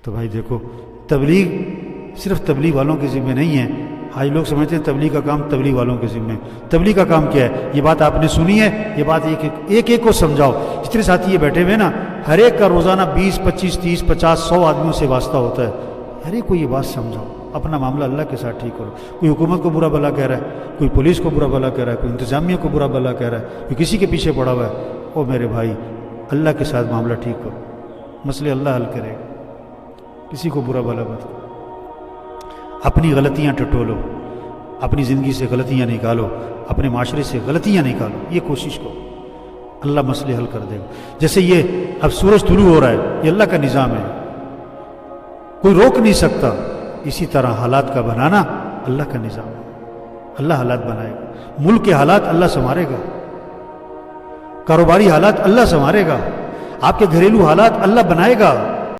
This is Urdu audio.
تو بھائی دیکھو، تبلیغ صرف تبلیغ والوں کے ذمہ نہیں ہے. آج لوگ سمجھتے ہیں تبلیغ کا کام تبلیغ والوں کے ذمہ. تبلیغ کا کام کیا ہے؟ یہ بات آپ نے سنی ہے، یہ بات ایک ایک کو سمجھاؤ. جتنے ساتھی یہ بیٹھے ہوئے نا، ہر ایک کا روزانہ 20 25 30 50 100 آدمیوں سے واسطہ ہوتا ہے. ہر ایک کو یہ بات سمجھاؤ، اپنا معاملہ اللہ کے ساتھ ٹھیک کرو. کوئی حکومت کو برا بھلا کہہ رہا ہے، کوئی پولیس کو برا بھلا کہہ رہا ہے، کوئی انتظامیہ کو برا بھلا کہہ رہا ہے، کوئی کسی کے پیچھے پڑا ہوا ہے. او میرے بھائی، اللہ کے ساتھ معاملہ ٹھیک کرو، مسئلے اللہ حل کرے گا. کسی کو برا بھلا مت کرو. اپنی غلطیاں ٹٹولو، اپنی زندگی سے غلطیاں نکالو، اپنے معاشرے سے غلطیاں نکالو. یہ کوشش کرو، اللہ مسئلے حل کر دے گا. جیسے یہ اب سورج طلوع ہو رہا ہے، یہ اللہ کا نظام ہے، کوئی روک نہیں سکتا. اسی طرح حالات کا بنانا اللہ کا نظام ہے. اللہ حالات بنائے گا. ملک کے حالات اللہ سنوارے گا، کاروباری حالات اللہ سنوارے گا، آپ کے گھریلو حالات اللہ بنائے گا.